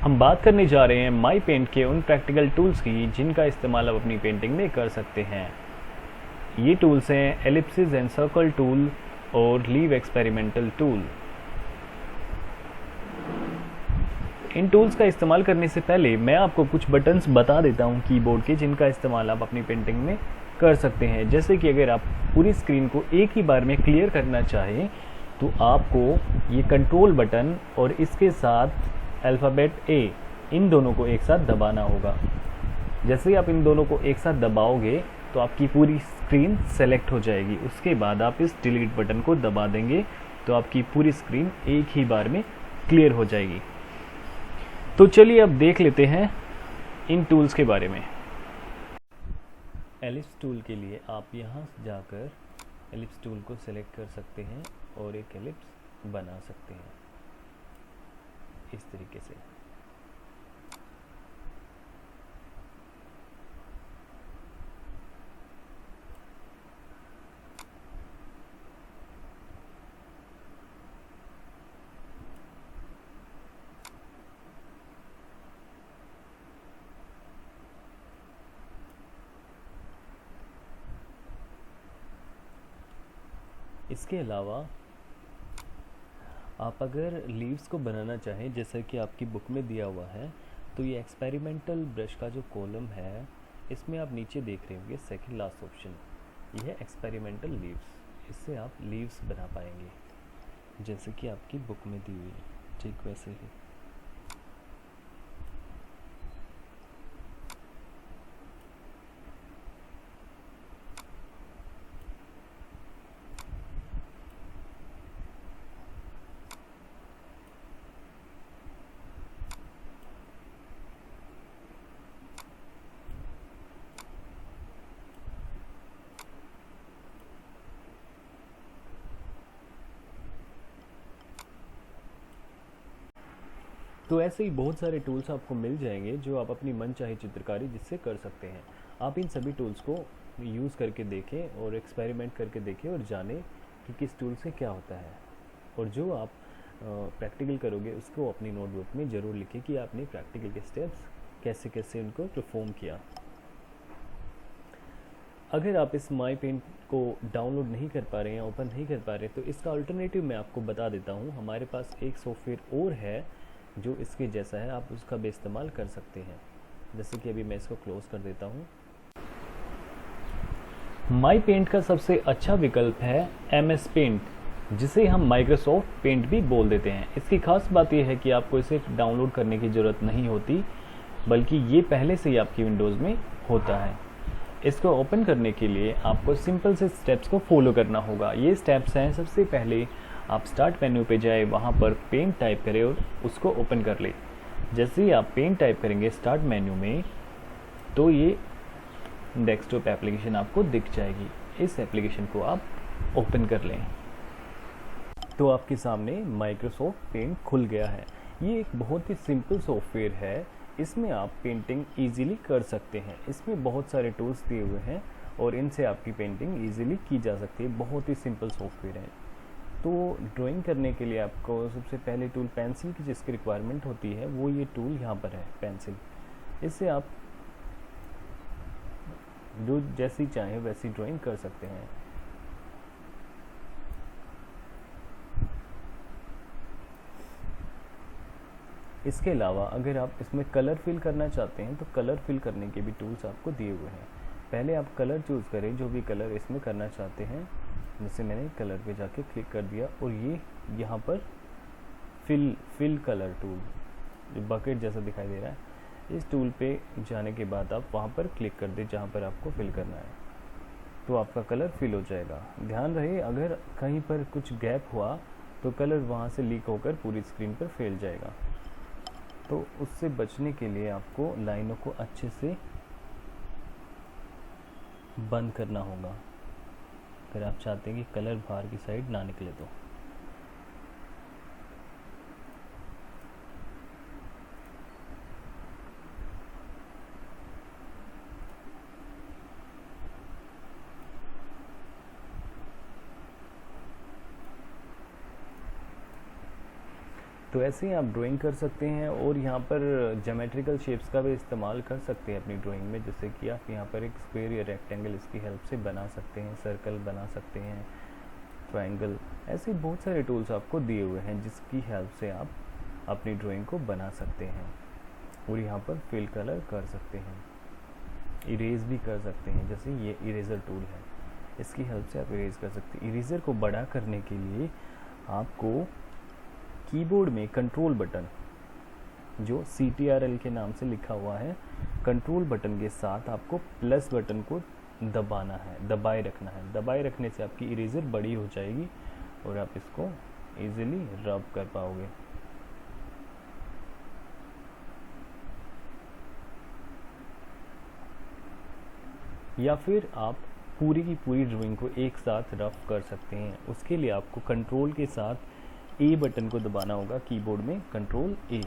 हम बात करने जा रहे हैं माई पेंट के उन प्रैक्टिकल टूल्स की जिनका इस्तेमाल आप अपनी पेंटिंग में कर सकते हैं। ये टूल्स हैं एलिप्सिस एंड सर्कल टूल और लीव एक्सपेरिमेंटल टूल। इन टूल्स का इस्तेमाल करने से पहले मैं आपको कुछ बटन्स बता देता हूँ कीबोर्ड के, जिनका इस्तेमाल आप अपनी पेंटिंग में कर सकते हैं। जैसे कि अगर आप पूरी स्क्रीन को एक ही बार में क्लियर करना चाहें तो आपको ये कंट्रोल बटन और इसके साथ अल्फ़ाबेट ए, इन दोनों को एक साथ दबाना होगा। जैसे ही आप इन दोनों को एक साथ दबाओगे तो आपकी पूरी स्क्रीन सेलेक्ट हो जाएगी। उसके बाद आप इस डिलीट बटन को दबा देंगे तो आपकी पूरी स्क्रीन एक ही बार में क्लियर हो जाएगी। तो चलिए अब देख लेते हैं इन टूल्स के बारे में। एलिप्स टूल के लिए आप यहाँ जाकर एलिप्स टूल को सेलेक्ट कर सकते हैं और एक एलिप्स बना सकते हैं इस तरीके से। इसके अलावा आप अगर लीव्स को बनाना चाहें जैसा कि आपकी बुक में दिया हुआ है, तो ये एक्सपेरिमेंटल ब्रश का जो कॉलम है इसमें आप नीचे देख रहे होंगे सेकंड लास्ट ऑप्शन, ये है एक्सपेरिमेंटल लीव्स। इससे आप लीव्स बना पाएंगे जैसे कि आपकी बुक में दी हुई है, ठीक वैसे ही। तो ऐसे ही बहुत सारे टूल्स आपको मिल जाएंगे जो आप अपनी मनचाही चित्रकारी जिससे कर सकते हैं। आप इन सभी टूल्स को यूज़ करके देखें और एक्सपेरिमेंट करके देखें और जानें कि किस टूल से क्या होता है। और जो आप प्रैक्टिकल करोगे उसको अपनी नोटबुक में ज़रूर लिखें कि आपने प्रैक्टिकल के स्टेप्स कैसे कैसे उनको परफॉर्म किया। अगर आप इस माई पेंट को डाउनलोड नहीं कर पा रहे हैं, ओपन नहीं कर पा रहे, तो इसका अल्टरनेटिव मैं आपको बता देता हूँ। हमारे पास एक सॉफ्टवेयर और है जो इसके जैसा है, आप उसका भी इस्तेमाल कर सकते हैं। जैसे कि अभी मैं इसको क्लोज कर देता हूँ। माई पेंट का सबसे अच्छा विकल्प है MS पेंट, जिसे हम माइक्रोसॉफ्ट पेंट भी बोल देते हैं। इसकी खास बात यह है कि आपको इसे डाउनलोड करने की ज़रूरत नहीं होती, बल्कि ये पहले से ही आपकी विंडोज़ में होता है। इसको ओपन करने के लिए आपको सिंपल से स्टेप्स को फॉलो करना होगा। ये स्टेप्स हैं, सबसे पहले आप स्टार्ट मेन्यू पे जाए, वहाँ पर पेंट टाइप करें और उसको ओपन कर ले। जैसे ही आप पेंट टाइप करेंगे स्टार्ट मेन्यू में तो ये डेस्कटॉप एप्लीकेशन आपको दिख जाएगी। इस एप्लीकेशन को आप ओपन कर लें तो आपके सामने माइक्रोसॉफ्ट पेंट खुल गया है। ये एक बहुत ही सिंपल सॉफ्टवेयर है, इसमें आप पेंटिंग ईजिली कर सकते हैं। इसमें बहुत सारे टूल्स दिए हुए हैं और इनसे आपकी पेंटिंग ईजिली की जा सकती है। बहुत ही सिंपल सॉफ्टवेयर है। तो ड्राइंग करने के लिए आपको सबसे पहले टूल पेंसिल की जिसकी रिक्वायरमेंट होती है, वो ये टूल यहाँ पर है पेंसिल। इससे आप जो जैसी चाहें वैसी ड्राइंग कर सकते हैं। इसके अलावा अगर आप इसमें कलर फिल करना चाहते हैं तो कलर फिल करने के भी टूल्स आपको दिए हुए हैं। पहले आप कलर चूज़ करें, जो भी कलर इसमें करना चाहते हैं। जैसे मैंने कलर पे जाके क्लिक कर दिया और ये यहाँ पर फिल कलर टूल जो बकेट जैसा दिखाई दे रहा है, इस टूल पे जाने के बाद आप वहाँ पर क्लिक कर दें जहाँ पर आपको फिल करना है, तो आपका कलर फिल हो जाएगा। ध्यान रहे अगर कहीं पर कुछ गैप हुआ तो कलर वहाँ से लीक होकर पूरी स्क्रीन पर फैल जाएगा। तो उससे बचने के लिए आपको लाइनों को अच्छे से बंद करना होगा अगर आप चाहते हैं कि कलर बाहर की साइड ना निकले। तो ऐसे ही आप ड्राइंग कर सकते हैं और यहाँ पर ज्योमेट्रिकल शेप्स का भी इस्तेमाल कर सकते हैं अपनी ड्राइंग में, जैसे कि आप यहाँ पर एक स्क्वायर या रेक्टेंगल इसकी हेल्प से बना सकते हैं, सर्कल बना सकते हैं, ट्रायंगल, ऐसे बहुत सारे टूल्स आपको दिए हुए हैं जिसकी हेल्प से आप अपनी ड्राइंग को बना सकते हैं। और यहाँ पर फिल कलर कर सकते हैं, इरेज भी कर सकते हैं, जैसे ये इरेजर टूल है, इसकी हेल्प से आप इरेज कर सकते हैं। इरेजर को बड़ा करने के लिए आपको कीबोर्ड में कंट्रोल बटन, जो CTRL के नाम से लिखा हुआ है, कंट्रोल बटन के साथ आपको प्लस बटन को दबाना है, दबाए रखना है। दबाए रखने से आपकी इरेजर बड़ी हो जाएगी और आप इसको इजीली रब कर पाओगे। या फिर आप पूरी की पूरी ड्राइंग को एक साथ रफ कर सकते हैं। उसके लिए आपको कंट्रोल के साथ A बटन को दबाना होगा कीबोर्ड में, कंट्रोल A,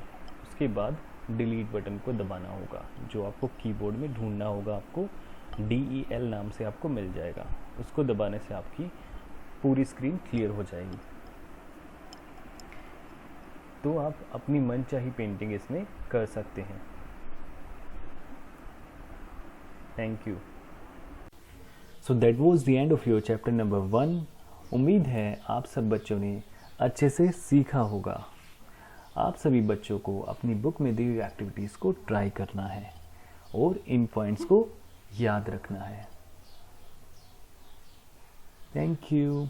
उसके बाद डिलीट बटन को दबाना होगा, जो आपको कीबोर्ड में ढूंढना होगा, आपको DEL नाम से आपको मिल जाएगा। उसको दबाने से आपकी पूरी स्क्रीन क्लियर हो जाएगी। तो आप अपनी मनचाही पेंटिंग इसमें कर सकते हैं। Thank you. So that was the end of your chapter number 1। उम्मीद है आप सब बच्चों ने अच्छे से सीखा होगा। आप सभी बच्चों को अपनी बुक में दी हुई एक्टिविटीज़ को ट्राई करना है और इन पॉइंट्स को याद रखना है। Thank you.